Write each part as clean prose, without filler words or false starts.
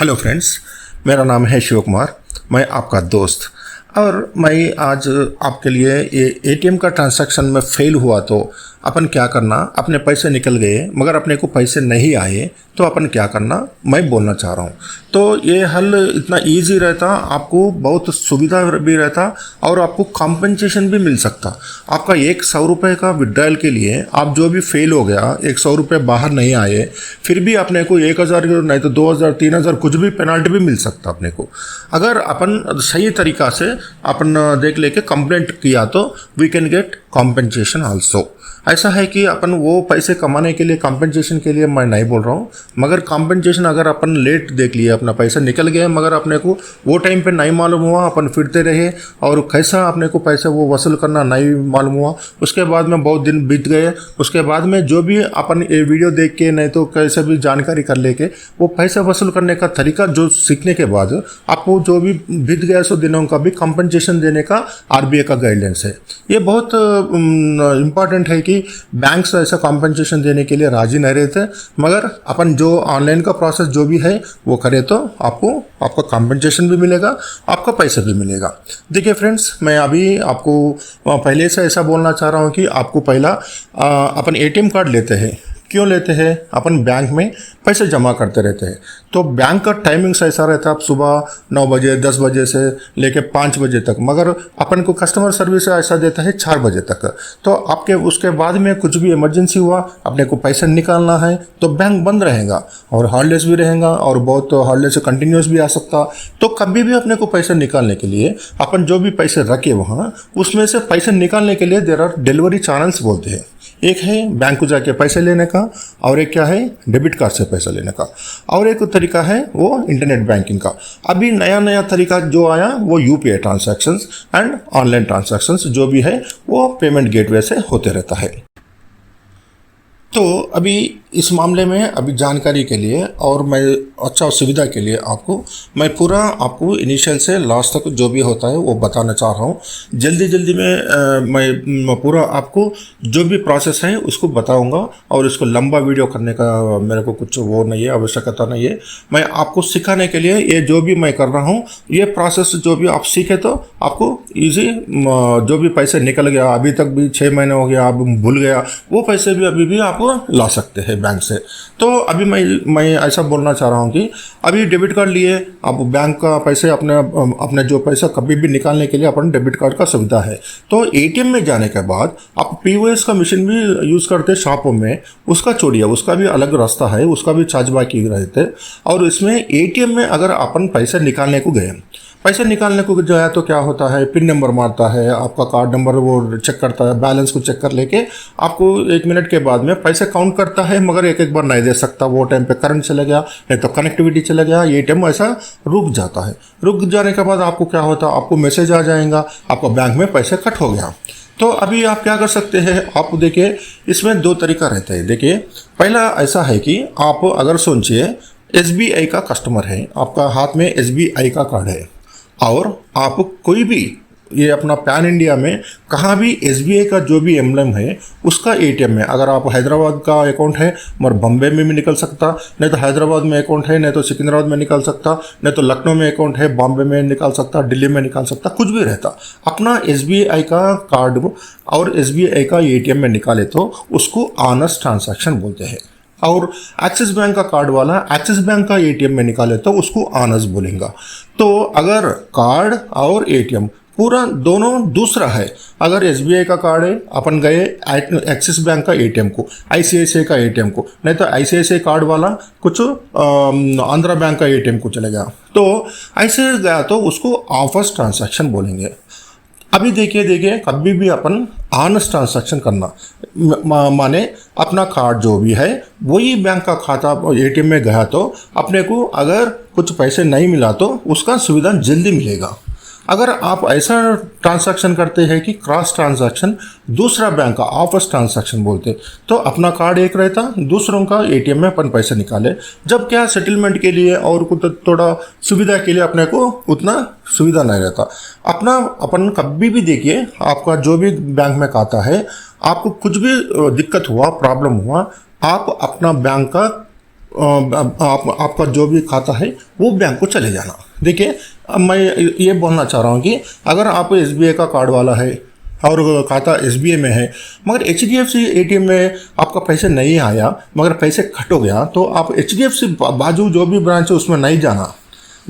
Hello friends, मेरा नाम है शिव कुमार। मैं आपका दोस्त और मैं आज आपके लिए ये एटीएम का ट्रांजैक्शन में फेल हुआ तो अपन क्या करना। अपने पैसे निकल गए मगर अपने को पैसे नहीं आए तो अपन क्या करना, मैं बोलना चाह रहा हूँ। तो ये हल इतना इजी रहता, आपको बहुत सुविधा भी रहता और आपको कॉम्पेंसेशन भी मिल सकता। आपका 100 रुपये का विड्रॉल के लिए आप जो भी फेल हो गया, 100 रुपये बाहर नहीं आए, फिर भी अपने को 1000 नहीं तो 2000 3000 कुछ भी पेनाल्टी भी मिल सकता अपने को। अगर अपन सही तरीका से अपन देख लेके कंप्लेंट किया तो we can get compensation also. ऐसा है कि अपन वो पैसे कमाने के लिए कॉम्पेंसेशन के लिए मैं नहीं बोल रहा हूँ, मगर कॉम्पेंसेशन अगर अपन लेट देख लिए, अपना पैसा निकल गया मगर अपने को वो टाइम पे नहीं मालूम हुआ, अपन फिरते रहे और कैसा अपने को पैसा वो वसूल करना नहीं मालूम हुआ। उसके बाद में बहुत दिन बीत गए, उसके बाद में जो भी अपन ये वीडियो देख के नहीं तो कैसे भी जानकारी कर लेके वो पैसा वसूल करने का तरीका जो सीखने के बाद आपको जो भी बीत गया सो दिनों का भी कॉम्पेंसेशन देने का आरबीआई का गाइडलाइंस है। ये बहुत इम्पॉर्टेंट है कि बैंक्स ऐसा कॉम्पेंसेशन देने के लिए राजी नहीं रहते, मगर अपन जो ऑनलाइन का प्रोसेस जो भी है वो करे तो आपका कॉम्पेंसेशन भी मिलेगा, आपका पैसा भी मिलेगा। देखिए फ्रेंड्स, मैं अभी आपको पहले से ऐसा बोलना चाह रहा हूँ कि आपको पहला अपन एटीएम कार्ड लेते हैं। क्यों लेते हैं? अपन बैंक में पैसे जमा करते रहते हैं तो बैंक का टाइमिंग्स ऐसा रहता है, आप सुबह 9 बजे 10 बजे से लेके 5 बजे तक, मगर अपन को कस्टमर सर्विस ऐसा देता है 4 बजे तक। तो आपके उसके बाद में कुछ भी इमरजेंसी हुआ, अपने को पैसा निकालना है तो बैंक बंद रहेगा और हॉलीडेज भी रहेगा और बहुत हॉलीडेज से कंटिन्यूस भी आ सकता। तो कभी भी अपने को पैसा निकालने के लिए अपन जो भी पैसे रखे वहाँ, उसमें से पैसे निकालने के लिए देयर आर डिलीवरी चैनल्स बोलते हैं। एक है बैंक को जाके पैसे लेने का और एक क्या है डेबिट कार्ड से पैसा लेने का, और एक तरीका है वो इंटरनेट बैंकिंग का। अभी नया तरीका जो आया वो UPI transactions and online transactions जो भी है वो पेमेंट गेटवे से होते रहता है। तो अभी इस मामले में अभी जानकारी के लिए और मैं अच्छा सुविधा के लिए मैं पूरा आपको इनिशियल से लास्ट तक जो भी होता है वो बताना चाह रहा हूँ। जल्दी में मैं पूरा आपको जो भी प्रोसेस है उसको बताऊंगा और इसको लंबा वीडियो करने का मेरे को कुछ वो नहीं है, आवश्यकता नहीं है। मैं आपको सिखाने के लिए ये जो भी मैं कर रहा हूँ ये प्रोसेस जो भी आप सीखे तो आपको ईजी, जो भी पैसे निकल गया अभी तक भी 6 महीने हो गया, आप भूल गया, वो पैसे भी अभी भी आप ला सकते हैं बैंक से। तो अभी मैं ऐसा बोलना चाह रहा हूँ कि अभी डेबिट कार्ड लिए आप बैंक का पैसे अपने जो पैसा कभी भी निकालने के लिए अपन डेबिट कार्ड का सुविधा है। तो एटीएम में जाने के बाद आप पीओएस का मशीन भी यूज़ करते शॉपों में, उसका छोड़िए, उसका भी अलग रास्ता है, उसका भी चार्जबाक की रहते। और इसमें एटीएम में अगर अपन पैसे निकालने को गए, पैसे निकालने को जो है तो क्या होता है, पिन नंबर मारता है, आपका कार्ड नंबर वो चेक करता है, बैलेंस को चेक कर लेके आपको 1 मिनट के बाद में पैसे काउंट करता है, मगर एक बार नहीं दे सकता। वो टाइम पे करंट चला गया नहीं तो कनेक्टिविटी चला गया, ये टाइम ऐसा रुक जाता है। रुक जाने के बाद आपको क्या होता है, आपको मैसेज आ जाएगा आपका बैंक में पैसे कट हो गया। तो अभी आप क्या कर सकते हैं, आप देखिए इसमें 2 तरीका रहता है। देखिए पहला ऐसा है कि आप अगर सोचिए एसबीआई का कस्टमर है, आपका हाथ में एसबीआई का कार्ड है और आप कोई भी ये अपना पैन इंडिया में कहाँ भी एसबीआई का जो भी एम्बलम है उसका एटीएम में, अगर आप हैदराबाद का अकाउंट है मगर बम्बे में भी निकल सकता, नहीं तो हैदराबाद में अकाउंट है नहीं तो सिकंदराबाद में निकल सकता, नहीं तो लखनऊ में अकाउंट है बॉम्बे में निकाल सकता, दिल्ली में निकाल सकता, कुछ भी रहता। अपना एसबीआई का कार्ड और एसबीआई का एटीएम में निकाले तो उसको ऑनेस्ट ट्रांजैक्शन बोलते हैं। और एक्सिस बैंक का कार्ड वाला एक्सिस बैंक का एटीएम में निकाले तो उसको ऑनेस्ट बोलेंगे। तो अगर कार्ड और एटीएम पूरा दोनों दूसरा है, अगर एसबीआई का कार्ड है अपन गए एक्सिस बैंक का एटीएम को, आईसीआईसीआई का एटीएम को, नहीं तो आईसीआईसीआई कार्ड वाला कुछ आंध्रा बैंक का एटीएम को चले गया, तो ऐसे गया तो उसको ऑफर्स ट्रांजैक्शन बोलेंगे। अभी देखिए कभी भी अपन ऑनेस्ट ट्रांजैक्शन करना माने अपना कार्ड जो भी है वही बैंक का खाता एटीएम में गया तो अपने को अगर कुछ पैसे नहीं मिला तो उसका सुविधा जल्दी मिलेगा। अगर आप ऐसा ट्रांजैक्शन करते हैं कि क्रॉस ट्रांजैक्शन, दूसरा बैंक का ऑफर्स ट्रांजैक्शन बोलते, तो अपना कार्ड एक रहता, दूसरों का एटीएम में अपन पैसे निकाले, जब क्या सेटलमेंट के लिए और कुछ थोड़ा सुविधा के लिए अपने को उतना सुविधा नहीं रहता। अपन कभी भी देखिए आपका जो भी बैंक में खाता है, आपको कुछ भी दिक्कत हुआ, प्रॉब्लम हुआ, आप अपना बैंक का आपका जो भी खाता है वो बैंक को चले जाना। देखिए, अब मैं ये बोलना चाह रहा हूँ कि अगर आप एसबीआई का कार्ड वाला है और खाता एसबीआई में है, मगर एचडीएफसी एटीएम में आपका पैसे नहीं आया, मगर पैसे कट हो गया, तो आप एचडीएफसी बाजू जो भी ब्रांच है उसमें नहीं जाना।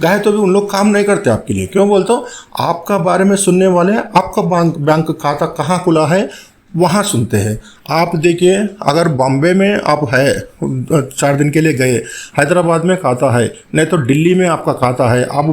गए तो भी उन लोग काम नहीं करते आपके लिए। क्यों बोलते हो? आपका बारे में सुनने वाले आपका बैंक खाता कहाँ खुला है वहाँ सुनते हैं। आप देखिए, अगर बॉम्बे में आप है 4 दिन के लिए गए, हैदराबाद में खाता है, नहीं तो दिल्ली में आपका खाता है, आप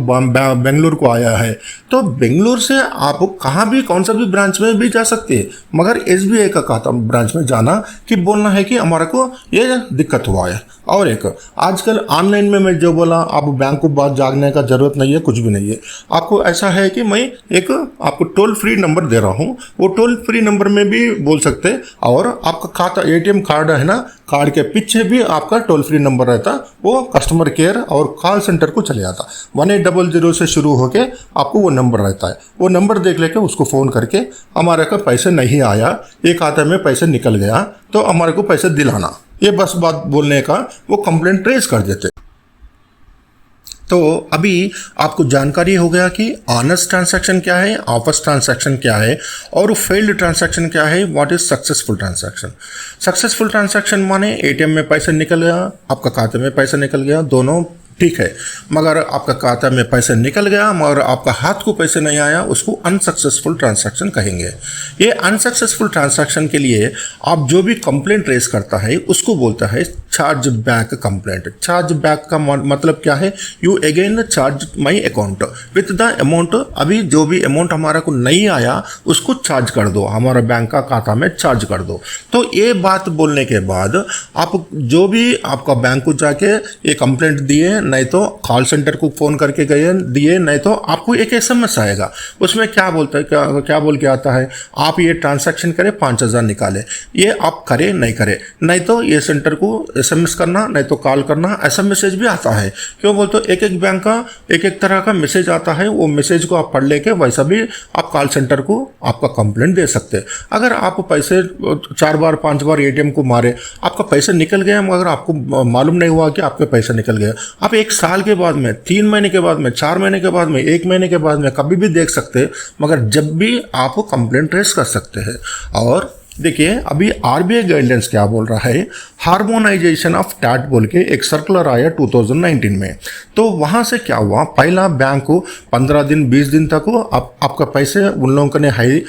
बेंगलुरु को आया है, तो बेंगलुरु से आप कहाँ भी कौन सा भी ब्रांच में भी जा सकते हैं, मगर एसबीआई का खाता ब्रांच में जाना कि बोलना है कि हमारे को ये दिक्कत हुआ है। और एक आजकल ऑनलाइन में मैं जो बोला, आप बैंक को बात जागने का जरूरत नहीं है, कुछ भी नहीं है। आपको ऐसा है कि मैं एक आपको टोल फ्री नंबर दे रहा हूँ, वो टोल फ्री नंबर में भी बोल सकते हैं। और आपका खाता एटीएम कार्ड है ना, कार्ड के पीछे भी आपका टोल फ्री नंबर रहता, वो कस्टमर केयर और कॉल सेंटर को चले जाता। 1800 से शुरू होके आपको वो नंबर रहता है। वो नंबर देख लेके उसको फ़ोन करके हमारे को पैसे नहीं आया, ये खाते में पैसे निकल गया, तो हमारे को पैसे दिलाना, ये बस बात बोलने का वो कंप्लेंट ट्रेस कर देते। तो अभी आपको जानकारी हो गया कि ऑनेस्ट ट्रांजैक्शन क्या है, ऑफर्स ट्रांजैक्शन क्या है, और फेल्ड ट्रांजैक्शन क्या है, what is successful transaction. Successful transaction माने एटीएम में पैसा निकल गया, आपका खाते में पैसा निकल गया, दोनों ठीक है। मगर आपका खाता में पैसे निकल गया मगर आपका हाथ को पैसे नहीं आया, उसको अनसक्सेसफुल ट्रांजैक्शन कहेंगे। ये अनसक्सेसफुल ट्रांजैक्शन के लिए आप जो भी कंप्लेंट रेस करता है उसको बोलता है charge back complaint. Charge back का मतलब क्या है? You again charge my account with the amount, अभी जो भी अमाउंट हमारा को नहीं आया उसको चार्ज कर दो, हमारा बैंक का खाता में चार्ज कर दो। तो ये बात बोलने के बाद आप जो भी आपका बैंक को जाके ये कंप्लेंट दिए, नहीं तो कॉल सेंटर को फ़ोन करके गए दिए, नहीं तो आपको एक एसएमएस आएगा, उसमें क्या बोलता है, क्या बोल के आता है, आप ये ट्रांजैक्शन करें 5000 निकाले, ये आप करें नहीं करें, नहीं तो ये सेंटर को एसएमएस करना, नहीं तो कॉल करना। ऐसा मैसेज भी आता है। क्यों बोलते हो? एक एक बैंक का एक एक तरह का मैसेज आता है, वो मैसेज को आप पढ़ लेके वैसा भी आप कॉल सेंटर को आपका कंप्लेंट दे सकते हैं। अगर आप पैसे 4 बार 5 बार एटीएम को मारे, आपका पैसे निकल गया मगर आपको मालूम नहीं हुआ कि आपके पैसे निकल गए, आप 1 साल के बाद में, 3 महीने के बाद में, 4 महीने के बाद में, 1 महीने के बाद में कभी भी देख सकते हैं, मगर जब भी आप कंप्लेंट रेस कर सकते हैं। और देखिए, अभी आरबीआई गाइडलाइंस क्या बोल रहा है, हार्मोनाइजेशन ऑफ टैट बोल के एक सर्कुलर आया 2019 में। तो वहाँ से क्या हुआ, पहला बैंक को 15 दिन 20 दिन तक आपका पैसे उन लोगों ने हाई,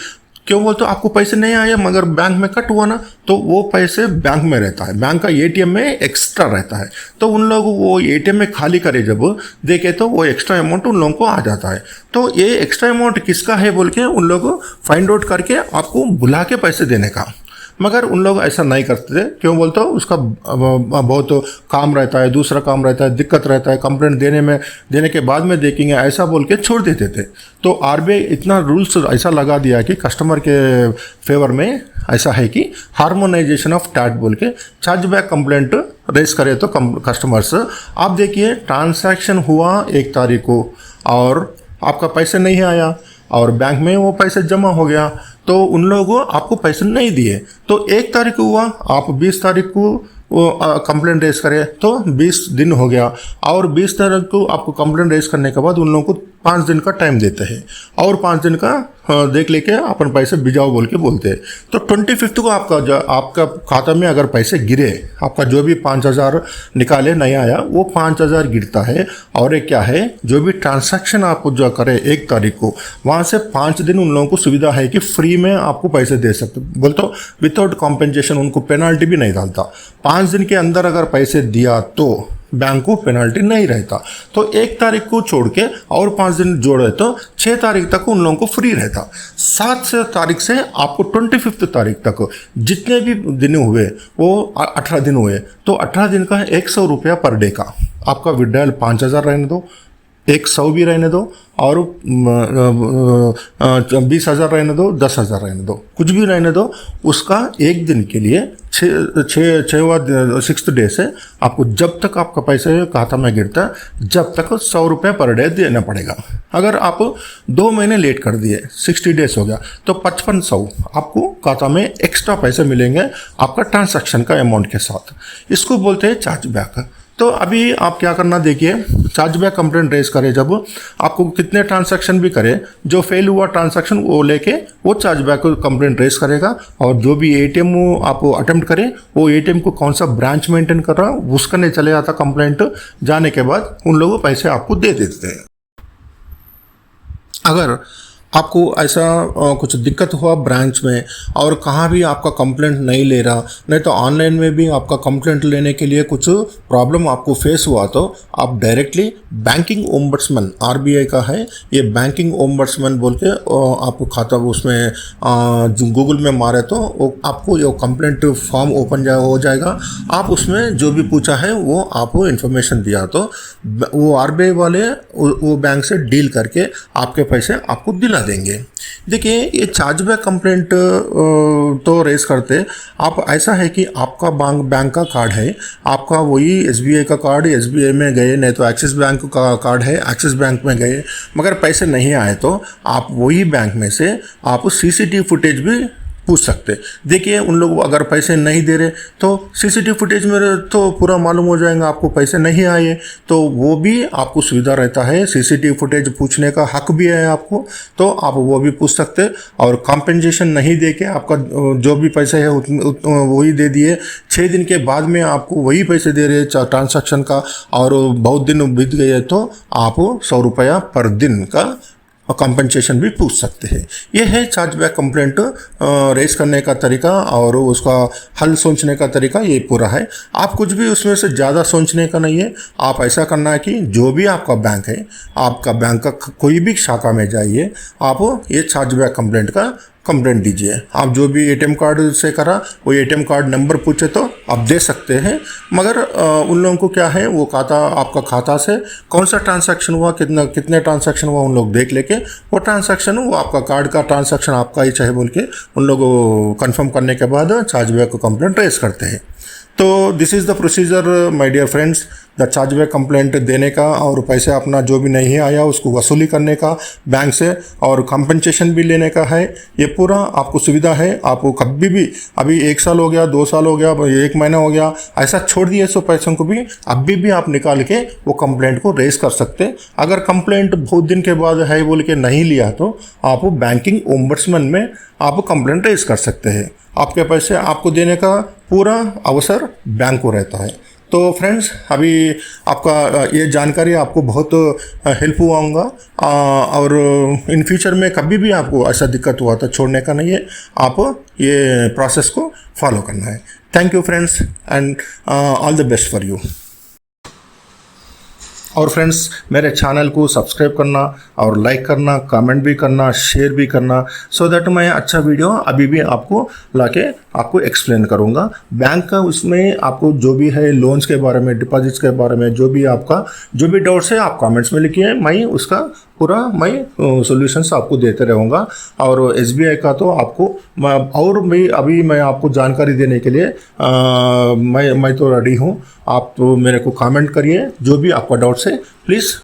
क्यों बोलते हो? आपको पैसे नहीं आए मगर बैंक में कट हुआ ना, तो वो पैसे बैंक में रहता है, बैंक का एटीएम में एक्स्ट्रा रहता है। तो उन लोग वो एटीएम में खाली करे जब देखे तो वो एक्स्ट्रा अमाउंट उन लोगों को आ जाता है। तो ये एक्स्ट्रा अमाउंट किसका है बोल के उन लोग फाइंड आउट करके आपको बुला के पैसे देने का, मगर उन लोग ऐसा नहीं करते थे। क्यों बोलते हो? उसका बहुत काम रहता है, दूसरा काम रहता है, दिक्कत रहता है, कंप्लेंट देने के बाद में देखेंगे, ऐसा बोल के छोड़ देते थे। तो आरबीआई इतना रूल्स ऐसा लगा दिया कि कस्टमर के फेवर में ऐसा है कि हार्मोनाइजेशन ऑफ टैट बोल के चार्ज बैक कंप्लेंट रेस करे तो कस्टमर्स, आप देखिए ट्रांजैक्शन हुआ 1 तारीख को और आपका पैसे नहीं आया और बैंक में वो पैसे जमा हो गया, तो उन लोगों आपको पैसे नहीं दिए। तो 1 तारीख को हुआ, आप 20 तारीख को वो कंप्लेंट रेस करें तो 20 दिन हो गया, और 20 तारीख को आपको कंप्लेंट रेस करने के बाद उन लोगों को 5 दिन का टाइम देते हैं, और 5 दिन का देख लेके अपन पैसे भिजाओ बोल के बोलते हैं। तो 25 को आपका खाता में अगर पैसे गिरे, आपका जो भी 5000 निकाले नहीं आया, वो 5000 गिरता है। और एक क्या है, जो भी ट्रांजैक्शन आप जो करें 1 तारीख को, वहाँ से 5 दिन उन लोगों को सुविधा है कि फ्री में आपको पैसे दे सकते, बोलते हो विदाउट कॉम्पेंसेशन, उनको पेनाल्टी भी नहीं डालता। 5 दिन के अंदर अगर पैसे दिया तो बैंक को पेनल्टी नहीं रहता। तो 1 तारीख को छोड़ के और 5 दिन जोड़े तो 6 तारीख तक उन लोगों को फ्री रहता। 7 तारीख से आपको 25 तारीख तक जितने भी दिन हुए, वो 18 दिन हुए, तो 18 दिन का 100 रुपया पर डे का आपका विड्रॉल 5000 रहने दो, 100 भी रहने दो, और 20,000 रहने दो, 10,000 रहने दो, कुछ भी रहने दो, उसका 1 दिन के लिए 6th डे से आपको जब तक आपका पैसे खाता में गिरता है जब तक 100 रुपये पर डे देना पड़ेगा। अगर आप 2 महीने लेट कर दिए, 60 डेज हो गया, तो 5500 आपको खाता में एक्स्ट्रा पैसे मिलेंगे आपका ट्रांजैक्शन का अमाउंट के साथ। इसको बोलते हैं चार्ज बैक। तो अभी आप क्या करना, देखिए चार्जबैक कंप्लेंट रेज करे जब आपको कितने ट्रांजैक्शन भी करे, जो फेल हुआ ट्रांजैक्शन वो लेके वो चार्जबैक कंप्लेंट रेज करेगा, और जो भी एटीएम आप अटेम्प्ट करे वो एटीएम को कौन सा ब्रांच मेंटेन कर रहा है उसका नहीं चले जाता कंप्लेंट, जाने के बाद उन लोगों पैसे आपको दे देते हैं। अगर आपको ऐसा कुछ दिक्कत हुआ ब्रांच में और कहाँ भी आपका कंप्लेंट नहीं ले रहा, नहीं तो ऑनलाइन में भी आपका कंप्लेंट लेने के लिए कुछ प्रॉब्लम आपको फेस हुआ, तो आप डायरेक्टली बैंकिंग ओम्बड्समैन आरबीआई का है ये बैंकिंग ओम्बड्समैन बोल के आपको खाता उसमें गूगल में मारे तो आपको ये कंप्लेंट फॉर्म ओपन हो जाएगा। आप उसमें जो भी पूछा है वो आपको इन्फॉर्मेशन दिया तो वो आरबीआई वाले वो बैंक से डील करके आपके पैसे आपको दिला देंगे। देखिए ये चार्जबैक कंप्लेंट तो रेस करते आप, ऐसा है कि आपका बैंक का कार्ड है, आपका वही एसबीआई का कार्ड, एसबीआई में गए, नहीं तो एक्सिस बैंक का कार्ड है, एक्सिस बैंक में गए, मगर पैसे नहीं आए तो आप वही बैंक में से आप सीसीटीवी फुटेज भी पूछ सकते। देखिए उन लोग अगर पैसे नहीं दे रहे तो सीसीटीवी फुटेज में तो पूरा मालूम हो जाएगा आपको पैसे नहीं आए, तो वो भी आपको सुविधा रहता है, सीसीटीवी फुटेज पूछने का हक भी है आपको, तो आप वो भी पूछ सकते। और कॉम्पेंसेशन नहीं दे के आपका जो भी पैसे है वही दे दिए, 6 दिन के बाद में आपको वही पैसे दे रहे ट्रांसैक्शन का और बहुत दिन बीत गए तो आप 100 रुपया पर दिन का कॉम्पेंसेशन भी पूछ सकते हैं। ये है चार्जबैक कंप्लेंट रेस करने का तरीका और उसका हल सोचने का तरीका, ये पूरा है। आप कुछ भी उसमें से ज़्यादा सोचने का नहीं है, आप ऐसा करना है कि जो भी आपका बैंक है, आपका बैंक का कोई भी शाखा में जाइए, आप ये चार्जबैक कंप्लेंट का कंप्लेंट दीजिए। आप जो भी एटीएम कार्ड से करा वो एटीएम कार्ड नंबर पूछे तो आप दे सकते हैं, मगर उन लोगों को क्या है वो खाता आपका खाता से कौन सा ट्रांजैक्शन हुआ, कितने ट्रांजैक्शन हुआ उन लोग देख लेके वो ट्रांजैक्शन वो आपका कार्ड का ट्रांजैक्शन आपका ही चाहे बोल के उन लोग कंफर्म करने के बाद चार्जबैक को कंप्लेंट रेज करते हैं। तो this is the procedure my dear friends, the chargeback complaint देने का और पैसे अपना जो भी नहीं आया उसको वसूली करने का बैंक से और कंपनसेशन भी लेने का है। ये पूरा आपको सुविधा है। आपको कभी भी अभी 1 साल हो गया, 2 साल हो गया, 1 महीना हो गया, ऐसा छोड़ दिए सो पैसों को भी अभी भी आप निकाल के वो कंप्लेंट को रेज कर सकते। अगर कंप्लेंट बहुत दिन के बाद है बोल के नहीं लिया तो आप बैंकिंग ओम्बड्समैन में आप कंप्लेंट रेज कर सकते हैं। आपके पैसे आपको देने का पूरा अवसर बैंक को रहता है। तो फ्रेंड्स अभी आपका ये जानकारी आपको बहुत हेल्प हुआ होगा और इन फ्यूचर में कभी भी आपको ऐसा दिक्कत हुआ तो छोड़ने का नहीं है, आप ये प्रोसेस को फॉलो करना है। Thank you friends and all the best for you. और फ्रेंड्स मेरे चैनल को सब्सक्राइब करना और लाइक करना, कमेंट भी करना, शेयर भी करना, सो दैट मैं अच्छा वीडियो अभी भी आपको लाके आपको एक्सप्लेन करूँगा। बैंक का उसमें आपको जो भी है लोन्स के बारे में, डिपॉजिट्स के बारे में जो भी आपका जो भी डाउट्स है आप कमेंट्स में लिखिए, मैं उसका पूरा मैं सॉल्यूशंस आपको देते रहूँगा। और एसबीआई का तो आपको और मैं आपको जानकारी देने के लिए मैं तो रेडी हूँ। आप तो मेरे को कमेंट करिए जो भी आपका डाउट्स है प्लीज़।